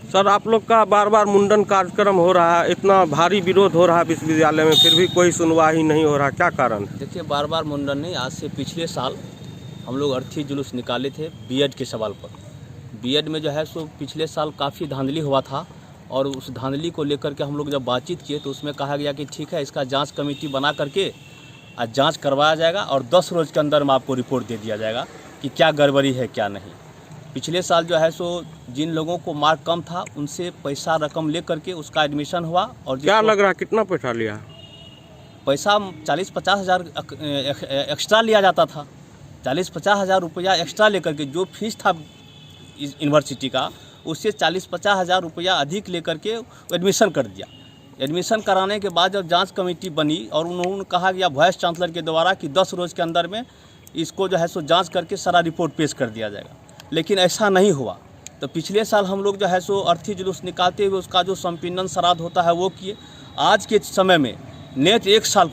Sir, आप लोग का बार बार मुंडन कार्यक्रम हो रहा है, इतना भारी विरोध हो रहा है विश्वविद्यालय में, फिर भी कोई सुनवाई नहीं हो रहा, क्या कारण है? देखिए, बार बार मुंडन नहीं, आज से पिछले साल हम लोग अर्थी जुलूस निकाले थे बीएड के सवाल पर। बीएड में जो है सो पिछले साल काफ़ी धांधली हुआ था और उस धांधली को लेकर के हम लोग जब बातचीत किए तो उसमें कहा गया कि ठीक है, इसका जांच कमेटी बना करके आज जांच करवाया जाएगा और 10 रोज़ के अंदर में आपको रिपोर्ट दे दिया जाएगा कि क्या गड़बड़ी है क्या नहीं। पिछले साल जो है सो जिन लोगों को मार्क कम था उनसे पैसा रकम ले करके उसका एडमिशन हुआ। और क्या लग रहा है कितना पैसा लिया? पैसा 40-50 हज़ार एक्स्ट्रा लिया जाता था। 40-50 हज़ार रुपया एक्स्ट्रा लेकर के जो फीस था यूनिवर्सिटी का उससे 40-50 हज़ार रुपया अधिक लेकर के एडमिशन कर दिया। एडमिशन कराने के बाद जब जांच कमेटी बनी और उन्होंने कहा गया वाइस चांसलर के द्वारा कि 10 रोज़ के अंदर में इसको जो है सो जांच करके सारा रिपोर्ट पेश कर दिया जाएगा, लेकिन ऐसा नहीं हुआ। तो पिछले साल हम लोग जो है सो अर्थी जुलूस निकालते हुए उसका जो संपीड़न श्राद्ध होता है वो किए। आज के समय में नेट 1 साल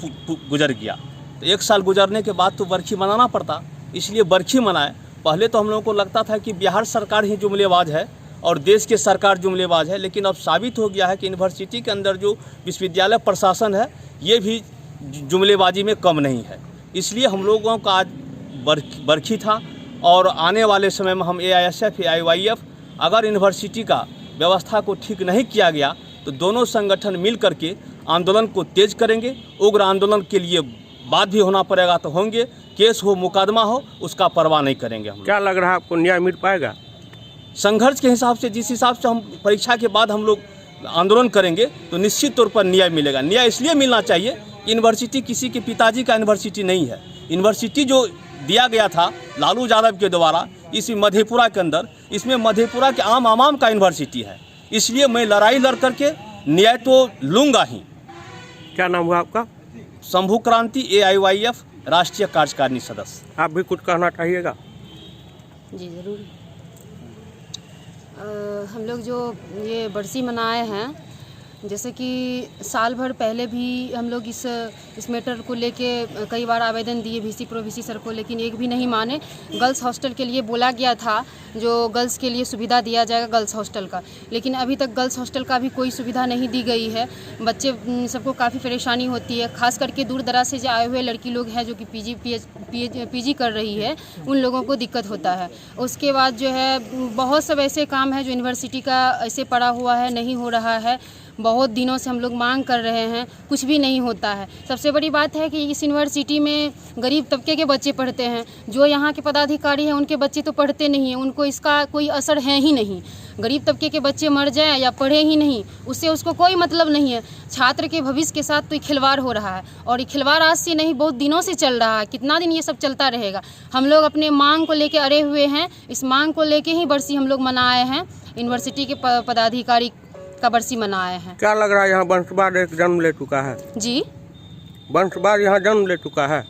गुजर गया, तो 1 साल गुजरने के बाद तो बरखी मनाना पड़ता, इसलिए बरखी मनाए। पहले तो हम लोगों को लगता था कि बिहार सरकार ही जुमलेबाज है और देश की सरकार जुमलेबाज है, लेकिन अब साबित हो गया है कि यूनिवर्सिटी के अंदर जो विश्वविद्यालय प्रशासन है ये भी जुमलेबाजी में कम नहीं है। इसलिए हम लोगों का आज बरखी था और आने वाले समय में हम AISF AIYF अगर यूनिवर्सिटी का व्यवस्था को ठीक नहीं किया गया तो दोनों संगठन मिल करके आंदोलन को तेज करेंगे। उग्र आंदोलन के लिए बात भी होना पड़ेगा तो होंगे, केस हो मुकदमा हो उसका परवाह नहीं करेंगे हम। क्या लग रहा है आपको न्याय मिल पाएगा? संघर्ष के हिसाब से, जिस हिसाब से हम परीक्षा के बाद हम लोग आंदोलन करेंगे तो निश्चित तौर पर न्याय मिलेगा। न्याय इसलिए मिलना चाहिए, यूनिवर्सिटी किसी के पिताजी का यूनिवर्सिटी नहीं है। यूनिवर्सिटी जो दिया गया था लालू यादव के द्वारा इस मधेपुरा के अंदर, इसमें मधेपुरा के आम आवाम का यूनिवर्सिटी है, इसलिए मैं लड़ाई लड़ करके न्याय तो लूँगा ही। क्या नाम हुआ आपका? शंभू क्रांति AIYF राष्ट्रीय कार्यकारिणी सदस्य। आप भी कुछ कहना चाहिएगा? जी ज़रूर। हम लोग जो ये बरसी मनाए हैं, जैसे कि साल भर पहले भी हम लोग इस मैटर को लेके कई बार आवेदन दिए VC प्रो VC सर को, लेकिन एक भी नहीं माने। गर्ल्स हॉस्टल के लिए बोला गया था, जो गर्ल्स के लिए सुविधा दिया जाएगा गर्ल्स हॉस्टल का, लेकिन अभी तक गर्ल्स हॉस्टल का भी कोई सुविधा नहीं दी गई है। बच्चे सबको काफ़ी परेशानी होती है, खास करके दूर दराज से जो आए हुए लड़की लोग हैं जो कि PG कर रही है, उन लोगों को दिक्कत होता है। उसके बाद जो है बहुत सब ऐसे काम है जो यूनिवर्सिटी का ऐसे पड़ा हुआ है, नहीं हो रहा है। बहुत दिनों से हम लोग मांग कर रहे हैं, कुछ भी नहीं होता है। सबसे बड़ी बात है कि इस यूनिवर्सिटी में गरीब तबके के बच्चे पढ़ते हैं, जो यहाँ के पदाधिकारी हैं उनके बच्चे तो पढ़ते नहीं हैं, उनको इसका कोई असर है ही नहीं। गरीब तबके के बच्चे मर जाएं या पढ़े ही नहीं, उससे उसको कोई मतलब नहीं है। छात्र के भविष्य के साथ तो ये खिलवाड़ हो रहा है, और ये खिलवाड़ आज से नहीं बहुत दिनों से चल रहा है। कितना दिन ये सब चलता रहेगा? हम लोग अपने मांग को लेके अड़े हुए हैं, इस मांग को लेके ही बरसी हम लोग मनाए हैं। यूनिवर्सिटी के पदाधिकारी का बरसी मनाए हैं। क्या लग रहा है यहाँ वंशवाद एक जन्म ले चुका है? जी, वंशवाद यहाँ जन्म ले चुका है।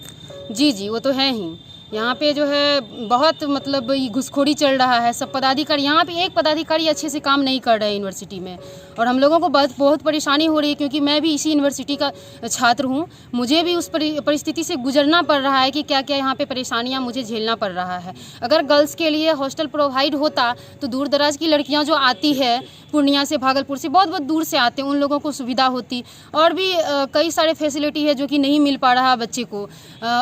जी, वो तो है ही। यहाँ पे जो है बहुत मतलब घुसखोरी चल रहा है। सब पदाधिकारी, यहाँ पे एक पदाधिकारी अच्छे से काम नहीं कर रहे हैं यूनिवर्सिटी में, और हम लोगों को बहुत परेशानी हो रही है, क्योंकि मैं भी इसी यूनिवर्सिटी का छात्र हूँ। मुझे भी उस परिस्थिति से गुजरना पड़ रहा है कि क्या क्या यहाँ पे परेशानियाँ मुझे झेलना पड़ रहा है। अगर गर्ल्स के लिए हॉस्टल प्रोवाइड होता तो दूर दराज की लड़कियाँ जो आती है, पूर्णिया से, भागलपुर से, बहुत दूर से आते हैं, उन लोगों को सुविधा होती। और भी कई सारे फैसिलिटी है जो कि नहीं मिल पा रहा बच्चे को।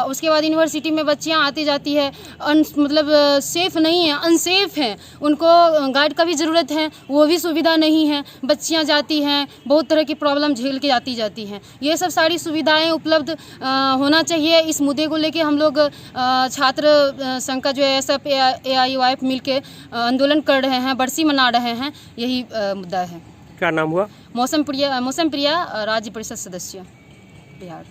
उसके बाद यूनिवर्सिटी में बच्चियाँ आती जाती है, मतलब सेफ़ नहीं है, अनसेफ हैं, उनको गाइड का भी ज़रूरत है, वो भी सुविधा नहीं है। बच्चियाँ जाती हैं, बहुत तरह की प्रॉब्लम झेल के जाती हैं। ये सब सारी सुविधाएं उपलब्ध होना चाहिए। इस मुद्दे को लेके हम लोग छात्र संघ का जो AISF AIYF मिल के आंदोलन कर रहे हैं, बरसी मना रहे हैं, यही मुद्दा है। क्या नाम हुआ? मौसम प्रिया राज्य परिषद सदस्य बिहार।